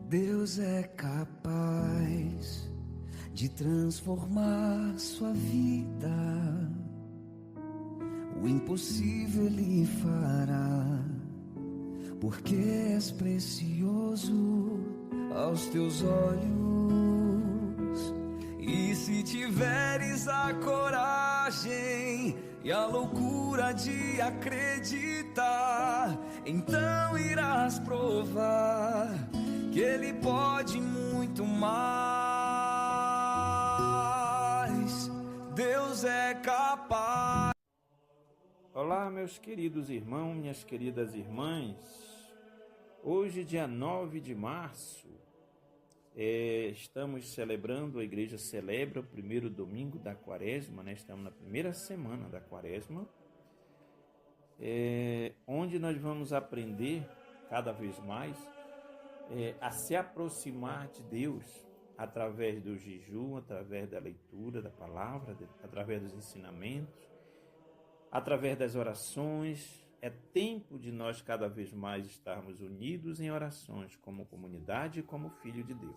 Deus é capaz de transformar sua vida. O impossível Ele fará, porque és precioso aos teus olhos. E se tiveres a coragem e a loucura de acreditar, então irás provar que Ele pode muito mais. Deus é capaz. Olá, meus queridos irmãos, minhas queridas irmãs. Hoje, dia 9 de março, estamos celebrando, a igreja celebra o primeiro domingo da quaresma, né? Estamos na primeira semana da quaresma, onde nós vamos aprender cada vez mais a se aproximar de Deus através do jejum, através da leitura da palavra, através dos ensinamentos, através das orações. É tempo de nós cada vez mais estarmos unidos em orações como comunidade e como filho de Deus.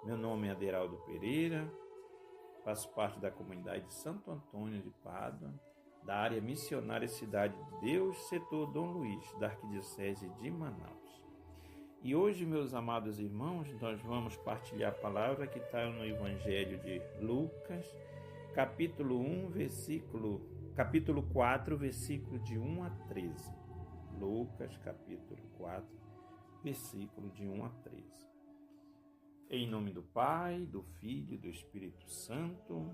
Meu nome é Aderaldo Pereira, faço parte da comunidade de Santo Antônio de Pádua, da área missionária Cidade de Deus, setor Dom Luís, da Arquidiocese de Manaus. E hoje, meus amados irmãos, nós vamos partilhar a palavra que está no Evangelho de Lucas, capítulo 4, versículo de 1 a 13. Lucas, capítulo 4, versículo de 1 a 13. Em nome do Pai, do Filho e do Espírito Santo.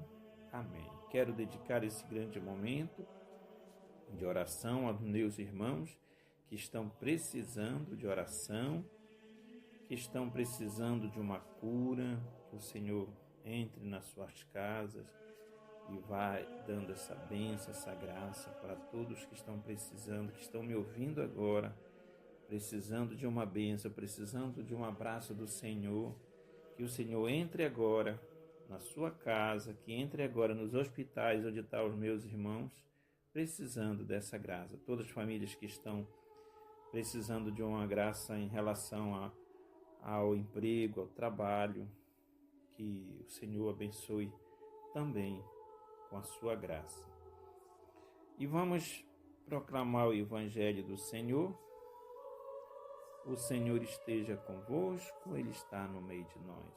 Amém. Quero dedicar esse grande momento de oração aos meus irmãos que estão precisando de oração, que estão precisando de uma cura, que o Senhor entre nas suas casas e vai dando essa bênção, essa graça para todos que estão precisando, que estão me ouvindo agora, precisando de uma bênção, precisando de um abraço do Senhor. Que o Senhor entre agora na sua casa, que entre agora nos hospitais onde estão os meus irmãos, precisando dessa graça. Todas as famílias que estão precisando de uma graça em relação ao emprego, ao trabalho, que o Senhor abençoe também com a sua graça. E vamos proclamar o Evangelho do Senhor. O Senhor esteja convosco, Ele está no meio de nós.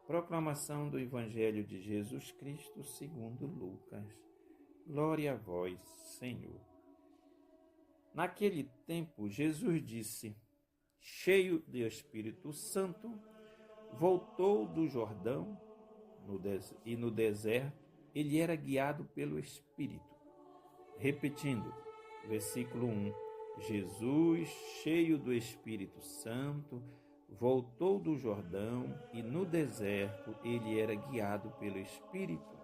Proclamação do Evangelho de Jesus Cristo segundo Lucas. Glória a vós, Senhor. Naquele tempo, Jesus disse, cheio de Espírito Santo, voltou do Jordão e no deserto ele era guiado pelo Espírito. Repetindo, versículo 1, Jesus, cheio do Espírito Santo, voltou do Jordão e no deserto ele era guiado pelo Espírito.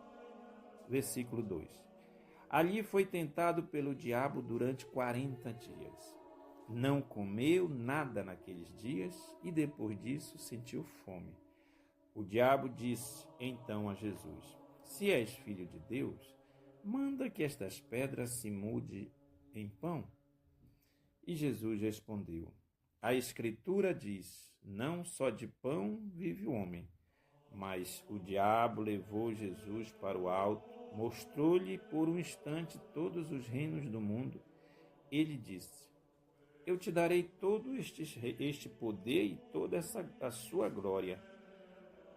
Versículo 2, ali foi tentado pelo diabo durante 40 dias. Não comeu nada naqueles dias e depois disso sentiu fome. O diabo disse então a Jesus, se és filho de Deus, manda que estas pedras se mudem em pão. E Jesus respondeu, a Escritura diz, não só de pão vive o homem. Mas o diabo levou Jesus para o alto, mostrou-lhe por um instante todos os reinos do mundo. Ele disse, eu te darei todo este poder e toda a sua glória,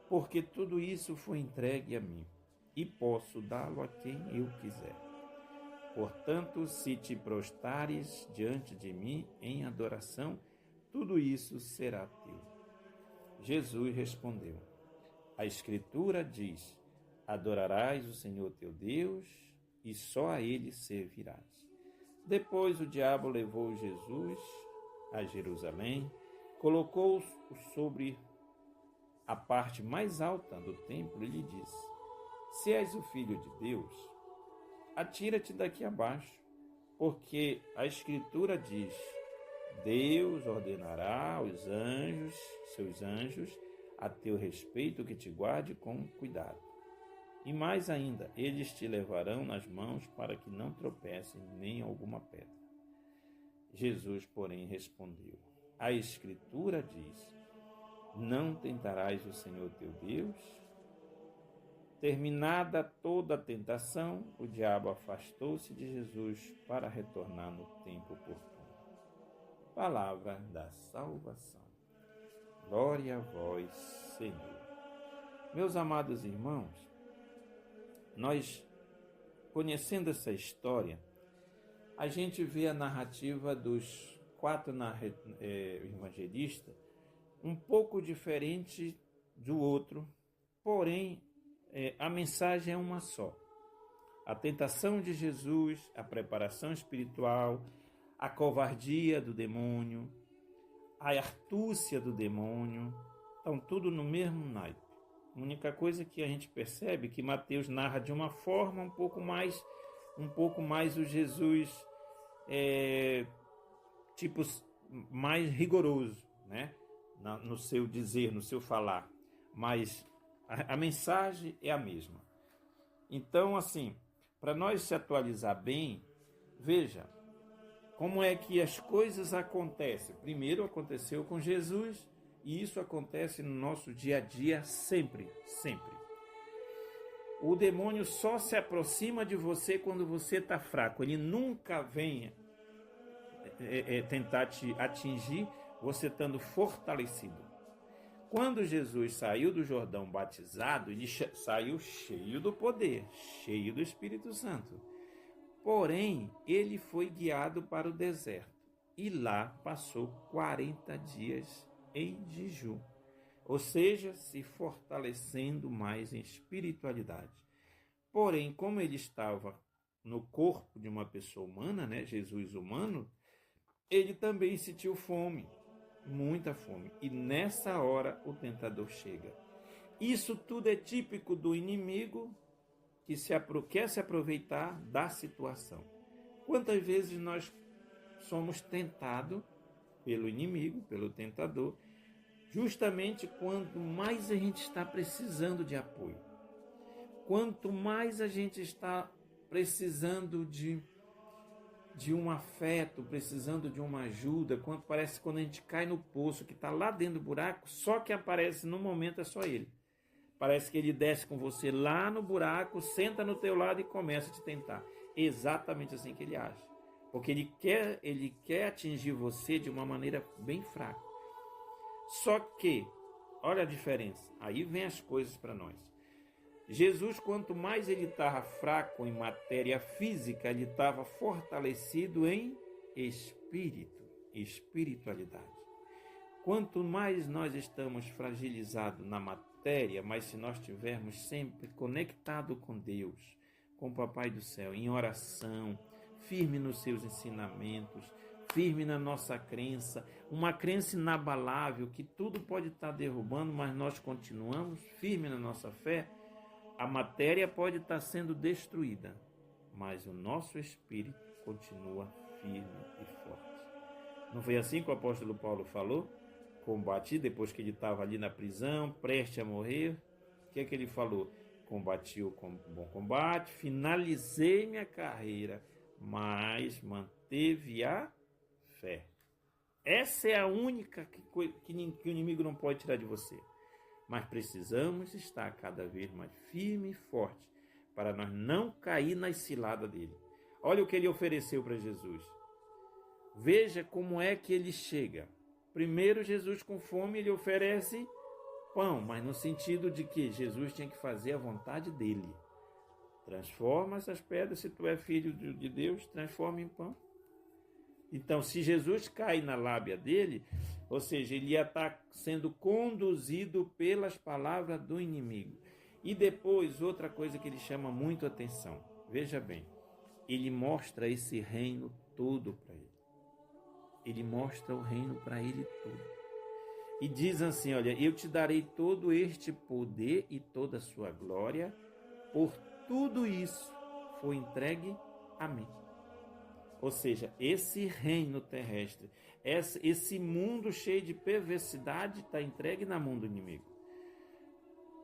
porque tudo isso foi entregue a mim, e posso dá-lo a quem eu quiser. Portanto, se te prostrares diante de mim em adoração, tudo isso será teu. Jesus respondeu, a Escritura diz, adorarás o Senhor teu Deus e só a Ele servirás. Depois o diabo levou Jesus a Jerusalém, colocou-o sobre a parte mais alta do templo e lhe disse, se és o Filho de Deus, atira-te daqui abaixo, porque a Escritura diz, Deus ordenará aos seus anjos, a teu respeito que te guarde com cuidado. E mais ainda, eles te levarão nas mãos para que não tropecem nem alguma pedra. Jesus, porém, respondeu, a Escritura diz, não tentarás o Senhor teu Deus. Terminada toda a tentação, o diabo afastou-se de Jesus para retornar no tempo oportuno. Palavra da salvação. Glória a vós, Senhor. Meus amados irmãos, nós, conhecendo essa história, a gente vê a narrativa dos 4 evangelistas um pouco diferente do outro, porém, a mensagem é uma só. A tentação de Jesus, a preparação espiritual, a covardia do demônio, a astúcia do demônio, estão tudo no mesmo naipe. A única coisa que a gente percebe é que Mateus narra de uma forma um pouco mais o Jesus mais rigoroso, né? No seu dizer, no seu falar, mas a mensagem é a mesma. Então, assim, para nós se atualizar bem, veja como é que as coisas acontecem. Primeiro aconteceu com Jesus e isso acontece no nosso dia a dia sempre, sempre. O demônio só se aproxima de você quando você está fraco. Ele nunca vem tentar te atingir você estando fortalecido. Quando Jesus saiu do Jordão batizado, ele saiu cheio do poder, cheio do Espírito Santo. Porém, ele foi guiado para o deserto e lá passou 40 dias em jejum, ou seja, se fortalecendo mais em espiritualidade. Porém, como ele estava no corpo de uma pessoa humana, né, Jesus humano, ele também sentiu fome. Muita fome. E nessa hora o tentador chega. Isso tudo é típico do inimigo que quer se aproveitar da situação. Quantas vezes nós somos tentados pelo inimigo, pelo tentador, justamente quanto mais a gente está precisando de apoio. Quanto mais a gente está precisando de um afeto, precisando de uma ajuda, quando a gente cai no poço, que está lá dentro do buraco, só que aparece no momento é só ele. Parece que ele desce com você lá no buraco, senta no teu lado e começa a te tentar. Exatamente assim que ele age. Porque ele quer atingir você de uma maneira bem fraca. Só que, olha a diferença, aí vem as coisas para nós. Jesus, quanto mais ele estava fraco em matéria física, ele estava fortalecido em espírito, espiritualidade. Quanto mais nós estamos fragilizados na matéria, mas se nós estivermos sempre conectados com Deus, com o Papai do Céu, em oração, firme nos seus ensinamentos, firme na nossa crença, uma crença inabalável, que tudo pode estar derrubando, mas nós continuamos firme na nossa fé. A matéria pode estar sendo destruída, mas o nosso espírito continua firme e forte. Não foi assim que o apóstolo Paulo falou? Combati, depois que ele estava ali na prisão, prestes a morrer. O que é que ele falou? Combati o bom combate, finalizei minha carreira, mas manteve a fé. Essa é a única que o inimigo não pode tirar de você. Mas precisamos estar cada vez mais firme e forte para nós não cair na cilada dele. Olha o que ele ofereceu para Jesus. Veja como é que ele chega. Primeiro, Jesus com fome, ele oferece pão, mas no sentido de que Jesus tinha que fazer a vontade dele. Transforma essas pedras, se tu é filho de Deus, transforma em pão. Então, se Jesus cai na lábia dele, ou seja, ele ia estar sendo conduzido pelas palavras do inimigo. E depois, outra coisa que ele chama muito a atenção. Veja bem, ele mostra esse reino todo para ele. Ele mostra o reino para ele todo. E diz assim, olha, eu te darei todo este poder e toda a sua glória, por tudo isso foi entregue a mim. Ou seja, esse reino terrestre, esse mundo cheio de perversidade está entregue na mão do inimigo.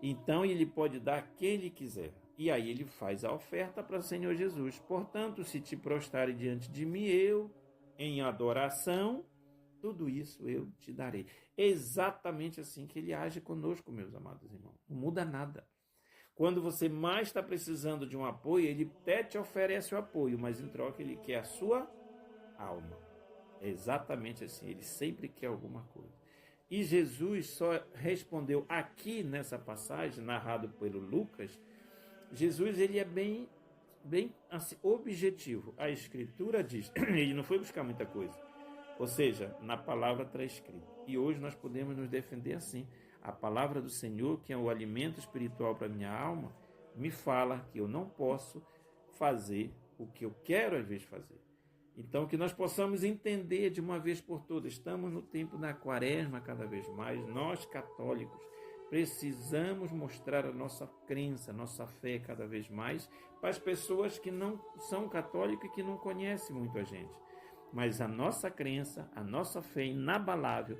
Então ele pode dar a quem ele quiser. E aí ele faz a oferta para o Senhor Jesus. Portanto, se te prostrare diante de mim, eu, em adoração, tudo isso eu te darei. É exatamente assim que ele age conosco, meus amados irmãos. Não muda nada. Quando você mais está precisando de um apoio, ele até te oferece o apoio, mas em troca ele quer a sua alma. É exatamente assim, ele sempre quer alguma coisa. E Jesus só respondeu aqui nessa passagem, narrado pelo Lucas, Jesus ele é bem assim, objetivo. A Escritura diz, ele não foi buscar muita coisa. Ou seja, na palavra está escrito. E hoje nós podemos nos defender assim. A palavra do Senhor, que é o alimento espiritual para a minha alma, me fala que eu não posso fazer o que eu quero às vezes fazer. Então, que nós possamos entender de uma vez por todas. Estamos no tempo da quaresma cada vez mais. Nós, católicos, precisamos mostrar a nossa crença, a nossa fé cada vez mais para as pessoas que não são católicas e que não conhecem muito a gente. Mas a nossa crença, a nossa fé inabalável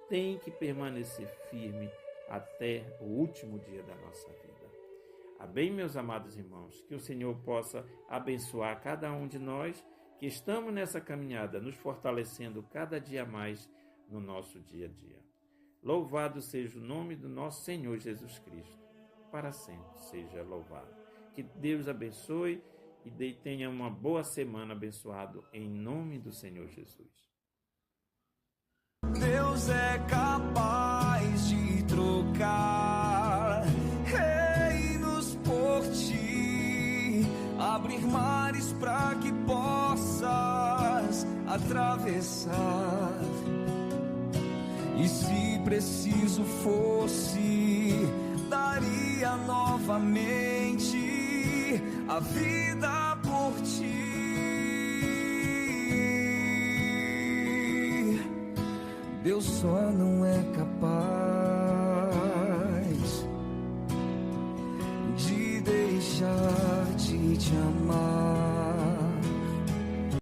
tem que permanecer firme até o último dia da nossa vida. Amém, meus amados irmãos? Que o Senhor possa abençoar cada um de nós que estamos nessa caminhada, nos fortalecendo cada dia mais no nosso dia a dia. Louvado seja o nome do nosso Senhor Jesus Cristo, para sempre seja louvado. Que Deus abençoe e tenha uma boa semana abençoado em nome do Senhor Jesus. Deus é capaz de trocar reinos por ti, abrir mares para que possas atravessar. E se preciso fosse, daria novamente a vida por ti. Deus só não é capaz de deixar de te amar.